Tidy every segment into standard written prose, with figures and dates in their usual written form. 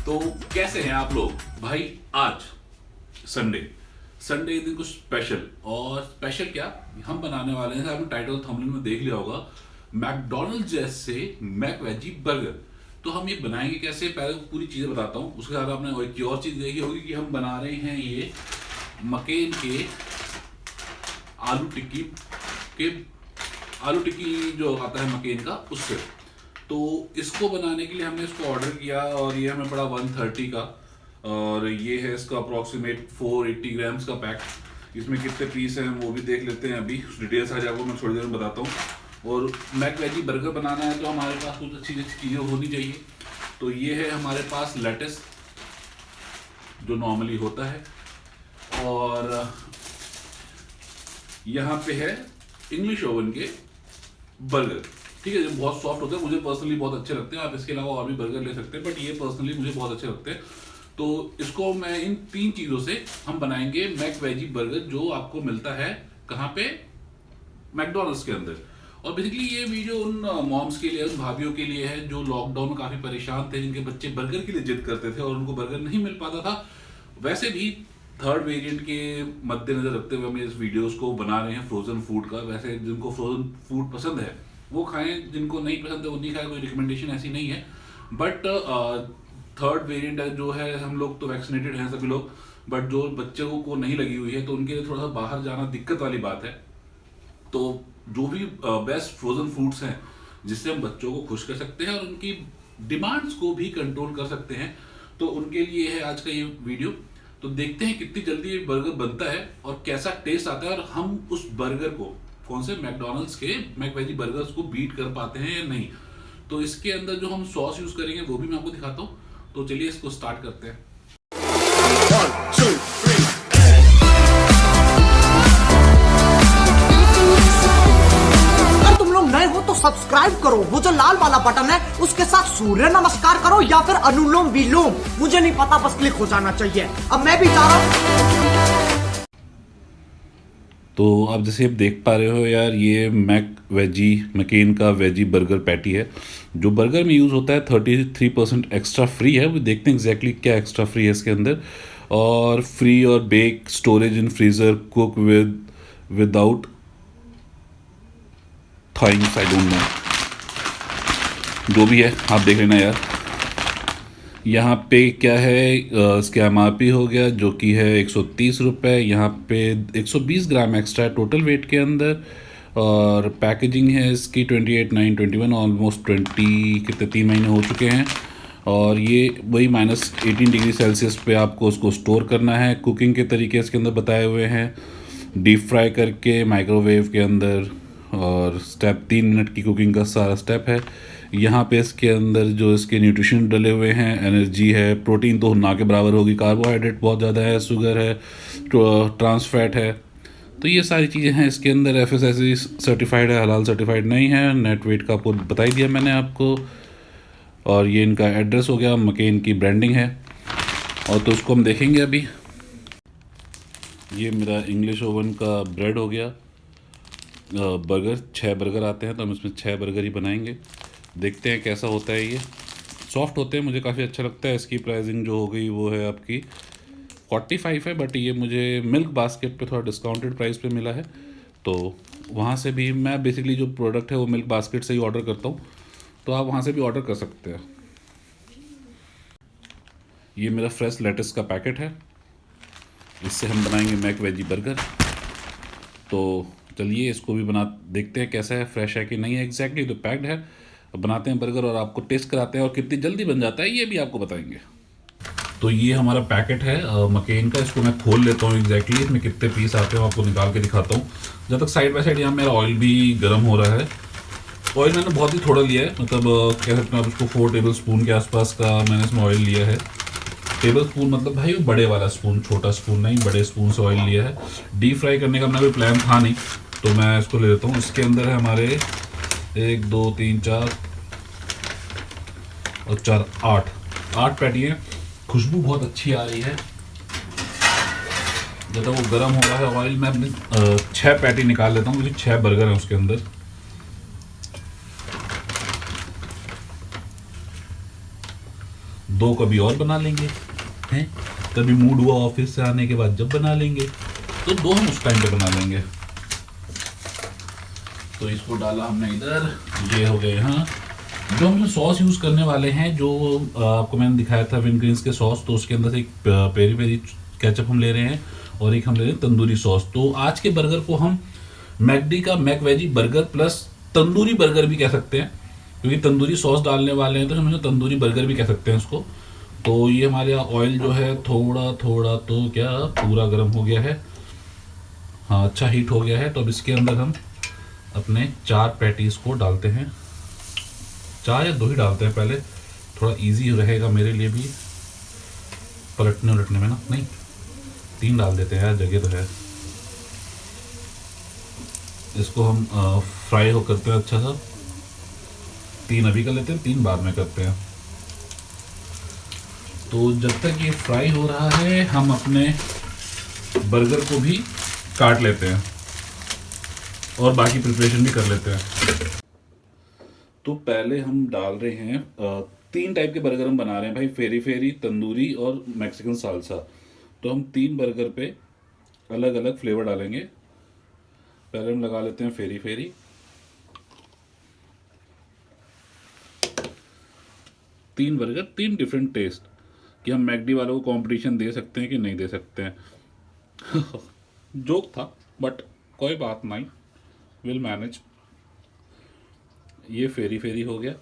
तो कैसे हैं आप लोग भाई। आज संडे दिन कुछ स्पेशल, और स्पेशल क्या हम बनाने वाले हैं, आपने टाइटल थंबनेल में देख लिया होगा, मैकडोनल्ड्स जैसे मैक वेजी बर्गर। तो हम ये बनाएंगे कैसे, पहले पूरी चीजें बताता हूँ। उसके बाद आपने एक और चीज देखी होगी कि हम बना रहे हैं ये मकेन के आलू टिक्की जो आता है मकेन का, उससे। तो इसको बनाने के लिए हमने इसको ऑर्डर किया और ये हमें पड़ा 130 का, और ये है इसका अप्रॉक्सीमेट 480 ग्राम्स का पैक। इसमें कितने पीस हैं वो भी देख लेते हैं, अभी डिटेल्स आ जाएगा, मैं थोड़ी देर में बताता हूँ। और मैक वेजी बर्गर बनाना है तो हमारे पास कुछ अच्छी अच्छी चीज़ें होनी चाहिए। तो ये है हमारे पास लेटस जो नॉर्मली होता है, और यहाँ पे है इंग्लिश ओवन के बर्गर, ठीक है, जो बहुत सॉफ्ट होते हैं, मुझे पर्सनली बहुत अच्छे लगते हैं। आप इसके अलावा और भी बर्गर ले सकते हैं, बट ये पर्सनली मुझे बहुत अच्छे लगते हैं। तो इसको मैं इन 3 चीज़ों से हम बनाएंगे मैक वेजी बर्गर, जो आपको मिलता है कहाँ पे, मैकडोनल्ड्स के अंदर। और बेसिकली ये वीडियो उन मॉम्स के लिए, उन भाभीियों के लिए है जो लॉकडाउन में काफ़ी परेशान थे, जिनके बच्चे बर्गर के लिए जिद करते थे और उनको बर्गर नहीं मिल पाता था। वैसे भी थर्ड वेरिएंट के मद्देनजर रखते हुए हम इस वीडियोस को बना रहे हैं फ्रोजन फूड का। वैसे जिनको फ्रोजन फूड पसंद है वो खाएं, जिनको नहीं पसंद है वो नहीं खाएं, कोई रिकमेंडेशन ऐसी नहीं है। बट थर्ड वेरिएंट जो है, हम लोग तो वैक्सीनेटेड हैं सभी लोग, बट जो बच्चों को नहीं लगी हुई है तो उनके लिए थोड़ा सा बाहर जाना दिक्कत वाली बात है। तो जो भी बेस्ट फ्रोजन फूड्स हैं जिससे हम बच्चों को खुश कर सकते हैं और उनकी डिमांड्स को भी कंट्रोल कर सकते हैं, तो उनके लिए है आज का ये वीडियो। तो देखते हैं कितनी जल्दी ये बर्गर बनता है और कैसा टेस्ट आता है, और हम उस बर्गर को कौन से मैकडोनल्ड्स के मैक वेजी बर्गर्स को बीट कर पाते हैं या नहीं। तो इसके अंदर जो हम सॉस यूज करेंगे वो भी मैं आपको दिखाता हूँ। तो चलिए इसको स्टार्ट करते हैं। 1, 2, 3. अगर तुम लोग नए हो तो सब्सक्राइब करो, वो जो लाल वाला बटन है उसके साथ सूर्य नमस्कार करो या फिर अनुलोम विलोम, मुझे नहीं पता, बस क्लिक हो जाना चाहिए। अब मैं भी जा रहा हूँ। तो आप जैसे आप देख पा रहे हो यार, ये मकेन का वेजी बर्गर पैटी है। जो बर्गर में यूज़ होता है 33% एक्स्ट्रा फ्री है। वो देखते हैं एग्जैक्टली क्या एक्स्ट्रा फ्री है इसके अंदर। और फ्री और bake, storage in freezer, cook without things, I don't know, जो भी है आप देख लेना यार। यहाँ पे क्या है, इसका MRP हो गया जो कि है 130 रुपये। यहाँ पे 120 ग्राम एक्स्ट्रा है टोटल वेट के अंदर, और पैकेजिंग है इसकी 28/9/21, ऑलमोस्ट 20 कितने 3 महीने हो चुके हैं। और ये वही -18 डिग्री सेल्सियस पे आपको उसको स्टोर करना है। कुकिंग के तरीके इसके अंदर बताए हुए हैं, डीप फ्राई करके माइक्रोवेव के अंदर, और स्टेप 3 मिनट की कुकिंग का सारा स्टेप है। यहाँ पे इसके अंदर जो इसके न्यूट्रिशन डले हुए हैं, एनर्जी है, प्रोटीन तो ना के बराबर होगी, कार्बोहाइड्रेट बहुत ज़्यादा है, शुगर है, ट्रांस फैट है। तो ये सारी चीज़ें हैं इसके अंदर। FSSAI सर्टिफाइड है, हलाल सर्टिफाइड नहीं है। नेट वेट का आपको बता ही दिया मैंने आपको। और ये इनका एड्रेस हो गया, मकेन की ब्रांडिंग है। और तो उसको हम देखेंगे अभी। ये मेरा इंग्लिश ओवन का ब्रेड हो गया। बर्गर 6 बर्गर आते हैं तो हम इसमें 6 बर्गर ही बनाएंगे। देखते हैं कैसा होता है। ये सॉफ्ट होते हैं, मुझे काफ़ी अच्छा लगता है। इसकी प्राइसिंग जो हो गई वो है आपकी 45 है, बट ये मुझे मिल्क बास्केट पे थोड़ा डिस्काउंटेड प्राइस पे मिला है। तो वहाँ से भी मैं बेसिकली जो प्रोडक्ट है वो मिल्क बास्केट से ही ऑर्डर करता हूँ, तो आप वहाँ से भी ऑर्डर कर सकते हैं। ये मेरा फ्रेश लेटस का पैकेट है, इससे हम बनाएंगे मैक वेजी बर्गर। तो चलिए इसको भी बना देखते हैं कैसा है, फ्रेश है कि नहीं है। एग्जैक्टली तो पैक्ड है। बनाते हैं बर्गर और आपको टेस्ट कराते हैं, और कितनी जल्दी बन जाता है ये भी आपको बताएंगे। तो ये हमारा पैकेट है मकेन का, इसको मैं खोल लेता हूँ एग्जैक्टली इसमें कितने पीस आते हैं, आपको निकाल के दिखाता हूँ। जब तक साइड बाय साइड यहाँ मेरा ऑयल भी गर्म हो रहा है। ऑयल मैंने बहुत ही थोड़ा लिया है, मतलब कह सकते हैं आप उसको 4 टेबल स्पून के आसपास का मैंने इसमें ऑयल लिया है। टेबल स्पून मतलब भाई वो बड़े वाला स्पून, छोटा स्पून नहीं, बड़े स्पून से ऑयल लिया है। डीप फ्राई करने का अपना कोई प्लान था नहीं, तो मैं इसको ले लेता हूँ। इसके अंदर है हमारे 1 2 3 4 और 4 8 पैटी हैं। खुशबू बहुत अच्छी आ रही है। जब वो गर्म हो रहा है ऑयल, मैं अपनी 6 पैटी निकाल लेता हूँ, क्योंकि 6 बर्गर हैं उसके अंदर। 2 कभी और बना लेंगे हैं, कभी मूड हुआ ऑफिस से आने के बाद जब बना लेंगे, तो 2 हम उस टाइम पे बना लेंगे। तो इसको डाला हमने इधर, ये हो गए यहाँ। जो हम सॉस यूज़ करने वाले हैं, जो आपको मैंने दिखाया था विंग्रीन्स के सॉस, तो उसके अंदर से एक पेरी पेरी केचप हम ले रहे हैं और एक हम ले रहे हैं तंदूरी सॉस। तो आज के बर्गर को हम मैकडी का Mac veggie burger plus tandoori burger भी कह सकते हैं, क्योंकि तंदूरी सॉस डालने वाले हैं तो हम तंदूरी बर्गर भी कह सकते हैं उसको। तो ये हमारे यहाँ ऑयल जो है थोड़ा थोड़ा तो क्या पूरा गर्म हो गया है, हाँ अच्छा हीट हो गया है। तो अब इसके अंदर हम अपने 4 पैटीज़ को डालते हैं, 4 या 2 ही डालते हैं पहले, थोड़ा इजी रहेगा मेरे लिए भी पलटने उलटने में ना। नहीं 3 डाल देते हैं यार, जगह तो है। इसको हम फ्राई हो करते हैं अच्छा सा, 3 अभी कर लेते हैं, 3 बाद में करते हैं। तो जब तक ये फ्राई हो रहा है हम अपने बर्गर को भी काट लेते हैं और बाकी प्रिपरेशन भी कर लेते हैं। तो पहले हम डाल रहे हैं 3 टाइप के बर्गर हम बना रहे हैं भाई, फेरी फेरी, तंदूरी और मैक्सिकन सालसा। तो हम 3 बर्गर पे अलग अलग फ्लेवर डालेंगे। पहले हम लगा लेते हैं फेरी फेरी, तीन बर्गर 3 डिफरेंट टेस्ट, कि हम मैकडी वालों को कंपटीशन दे सकते हैं कि नहीं दे सकते हैं। जोक था बट कोई बात नहीं, विल मैनेज। ये फेरी फेरी हो गया।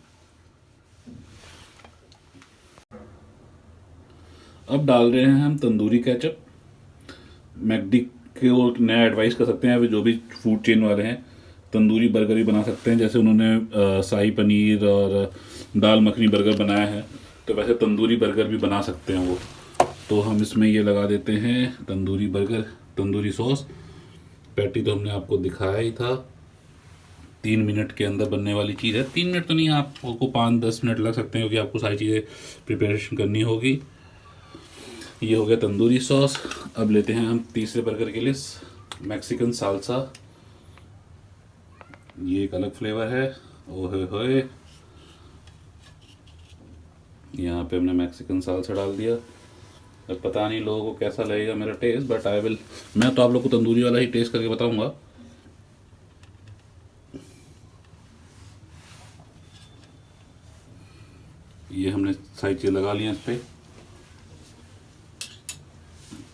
अब डाल रहे हैं हम तंदूरी केचप। मैकडी को नया एडवाइस कर सकते हैं, अभी जो भी फूड चेन वाले हैं तंदूरी बर्गर भी बना सकते हैं। जैसे उन्होंने शाही पनीर और दाल मखनी बर्गर बनाया है, तो वैसे तंदूरी बर्गर भी बना सकते हैं वो। तो हम इसमें ये लगा देते हैं tandoori burger, tandoori sauce. Patty तो हमने आपको दिखाया ही था, 3 मिनट के अंदर बनने वाली चीज़ है। 3 मिनट तो नहीं, आपको 5-10 मिनट लग सकते हैं, क्योंकि आपको सारी चीज़ें प्रिपरेशन करनी होगी। ये हो गया तंदूरी सॉस। अब लेते हैं हम तीसरे बर्गर के लिए मैक्सिकन सालसा। ये एक अलग फ्लेवर है, ओहे होए। यहाँ पे हमने मैक्सिकन सालसा डाल दिया। अब पता नहीं लोगों को कैसा लगेगा मेरा टेस्ट, बट मैं तो आप लोग को तंदूरी वाला ही टेस्ट करके बताऊंगा। ये हमने सारी चीज़ लगा ली हैं इस पर।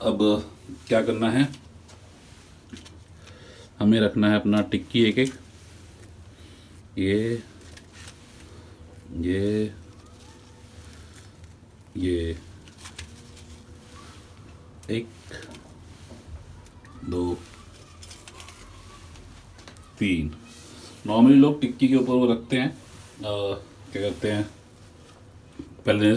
अब क्या करना है, हमें रखना है अपना टिक्की एक एक, ये 1 2 3। नॉर्मली लोग टिक्की के ऊपर वो रखते हैं, क्या कहते हैं, पहले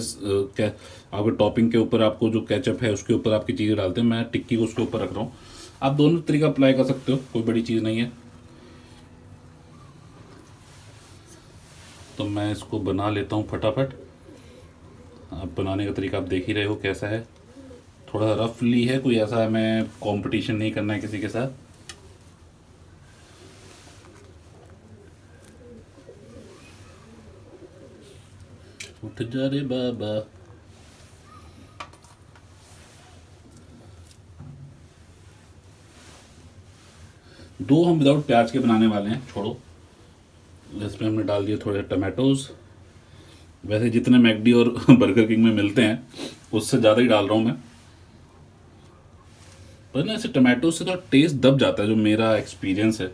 क्या आपके टॉपिंग के ऊपर आपको जो केचप है उसके ऊपर आपकी चीज़ें डालते हैं। मैं टिक्की को उसके ऊपर रख रहा हूँ। आप दोनों तरीका अप्लाई कर सकते हो, कोई बड़ी चीज़ नहीं है। तो मैं इसको बना लेता हूँ फटाफट। आप बनाने का तरीका आप देख ही रहे हो कैसा है, थोड़ा रफली है, कोई ऐसा हमें कंपटीशन नहीं करना है किसी के साथ। उठ जा रे बाबा। दो हम विदाउट प्याज के बनाने वाले हैं, छोड़ो। इसमें हमने डाल दिए थोड़े टमाटोज। वैसे जितने मैकडी और बर्गर किंग में मिलते हैं उससे ज़्यादा ही डाल रहा हूँ मैं, पर ना ऐसे टमाटो से थोड़ा टेस्ट दब जाता है, जो मेरा एक्सपीरियंस है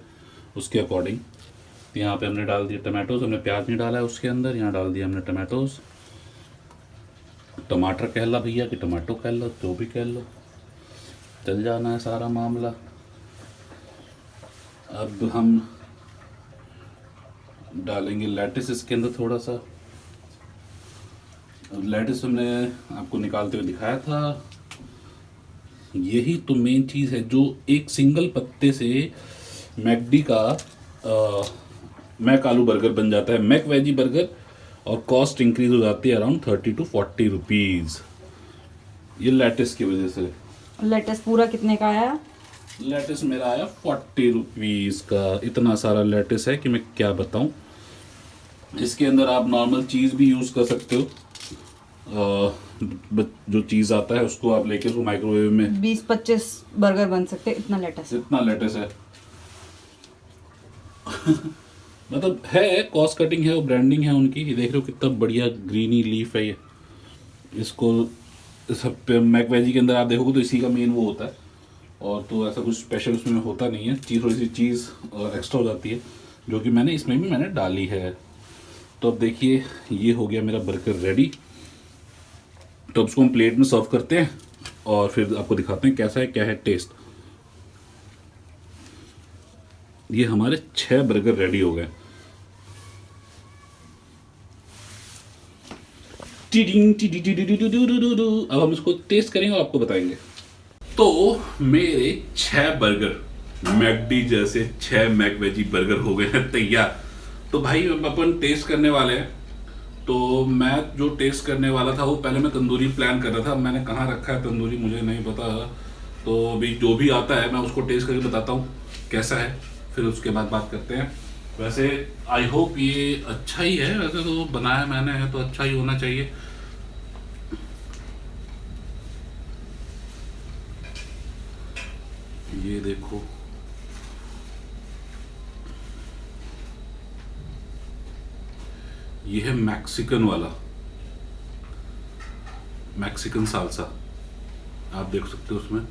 उसके अकॉर्डिंग। तो यहाँ पे हमने डाल दिए टमाटोज, हमने प्याज नहीं डाला है उसके अंदर, यहाँ डाल दिया हमने टमाटोज। टमाटर कह लो भैया कि टमाटो कह लो, जो भी कह लो, चल जाना है सारा मामला। अब हम डालेंगे लेटिस इसके अंदर थोड़ा सा। लेटिस हमने आपको निकालते हुए दिखाया था। यही तो मेन चीज़ है जो एक सिंगल पत्ते से मैकडी का मैक आलू बर्गर बन जाता है, मैक वेजी बर्गर, और कॉस्ट इंक्रीज हो जाती है अराउंड 30 to 40 रुपीज़, ये लेटिस की वजह से। लेटेस्ट पूरा कितने का आया? लेटिस मेरा आया 40 रुपीज़ का। इतना सारा लेटिस है कि मैं क्या बताऊं। इसके अंदर आप नॉर्मल चीज़ भी यूज़ कर सकते हो, जो चीज़ आता है उसको आप लेके उसको माइक्रोवेव में 20-25 बर्गर बन सकते हैं, इतना लेटेस्ट है। इतना लेटेस्ट है। मतलब है, कॉस्ट कटिंग है और ब्रांडिंग है उनकी। ये देख रहे हो कितना बढ़िया ग्रीनी लीफ है ये। इसको सब पे मैकवेजी के अंदर आप देखोगे तो इसी का मेन वो होता है, और तो ऐसा कुछ स्पेशल उसमें होता नहीं है। थोड़ी सी चीज़ एक्स्ट्रा हो जाती है, जो कि इसमें भी मैंने डाली है। तो अब देखिए ये हो गया मेरा बर्गर रेडी। तो अब इसको हम प्लेट में सर्व करते हैं और फिर आपको दिखाते हैं कैसा है, क्या है टेस्ट। ये हमारे 6 बर्गर रेडी हो गए। अब हम इसको टेस्ट करेंगे और आपको बताएंगे। तो मेरे 6 बर्गर मैकडी जैसे 6 मैकवेजी बर्गर हो गए हैं तैयार। तो भाई अपन टेस्ट करने वाले हैं। तो मैं जो टेस्ट करने वाला था वो पहले मैं तंदूरी प्लान कर रहा था। मैंने कहाँ रखा है तंदूरी मुझे नहीं पता। तो अभी जो भी आता है मैं उसको टेस्ट करके बताता हूँ कैसा है, फिर उसके बाद बात करते हैं। वैसे आई होप ये अच्छा ही है, वैसे तो बनाया मैंने है तो अच्छा ही होना चाहिए। ये देखो, ये है मैक्सिकन वाला, मैक्सिकन सालसा। आप देख सकते हो उसमें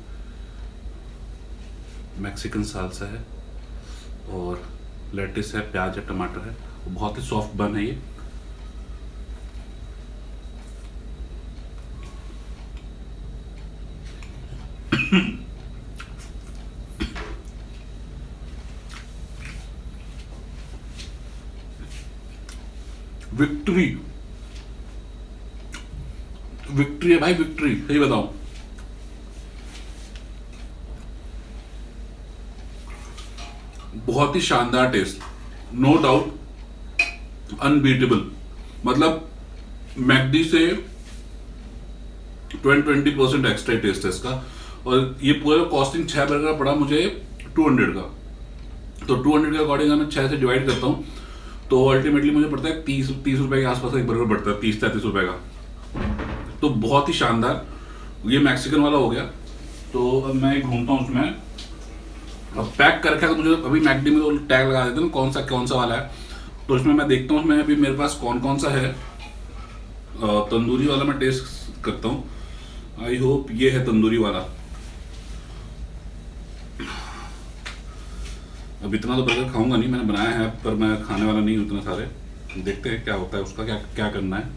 मैक्सिकन सालसा है और लेटिस है, प्याज है, टमाटर है। बहुत ही सॉफ्ट बन है ये। विक्ट्री, विक्ट्री है भाई, विक्ट्री। सही बताऊं, बहुत ही शानदार टेस्ट, नो डाउट अनबीटेबल। मतलब मैकडी से 20% एक्स्ट्रा टेस्ट है इसका। और ये पूरा कॉस्टिंग 6 बर्गर का पड़ा मुझे 200 का। तो 200 के अकॉर्डिंग मैं 6 से डिवाइड करता हूँ तो अल्टीमेटली मुझे पड़ता है 30 रुपए के आसपास एक बर्गर पड़ता है, 30-33 रुपए का। तो बहुत ही शानदार। ये मैक्सिकन वाला हो गया। तो अब मैं घूमता हूँ उसमें। अब पैक कर रखा है तो मुझे अभी मैकडी में तो टैग लगा देते हैं कौन सा वाला है। तो इसमें मैं देखता हूँ उसमें अभी मेरे पास कौन सा है। तंदूरी वाला मैं टेस्ट करता हूँ। आई होप ये है तंदूरी वाला। अब इतना तो बर्गर खाऊंगा नहीं, मैंने बनाया है पर मैं खाने वाला नहीं हूँ इतने सारे। देखते हैं क्या होता है उसका, क्या करना है।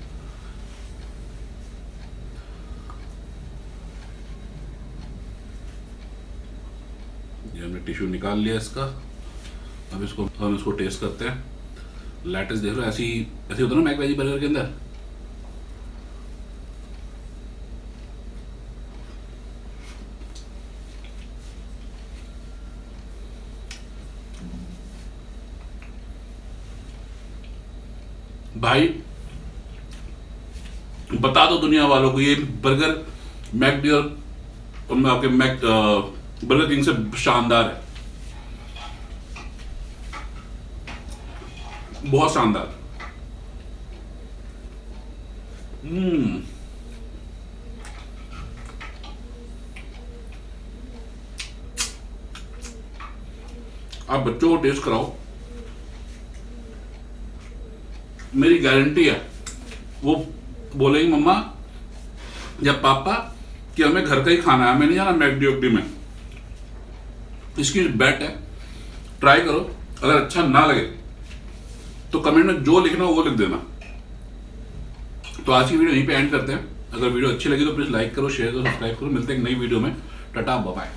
ये हमने टिश्यू निकाल लिया इसका। अब हम इसको टेस्ट करते हैं। लेटिस देख रहे हो, ऐसी होता है ना मैकवेजी बर्गर के अंदर। भाई बता दो दुनिया वालों को, ये बर्गर मैकडी और आपके बर्गर किंग से शानदार है, बहुत शानदार। आप बच्चों को टेस्ट कराओ, मेरी गारंटी है वो बोलेंगे मम्मा या पापा कि हमें घर का ही खाना है, हमें नहीं जाना मैकडी वैकडी में। इसकी बेट है, ट्राई करो। अगर अच्छा ना लगे तो कमेंट में जो लिखना हो वो लिख देना। तो आज की वीडियो यहीं पे एंड करते हैं। अगर वीडियो अच्छी लगी तो प्लीज लाइक करो, शेयर करो, सब्सक्राइब करो। मिलते हैं एक नई वीडियो में। Tata bye bye.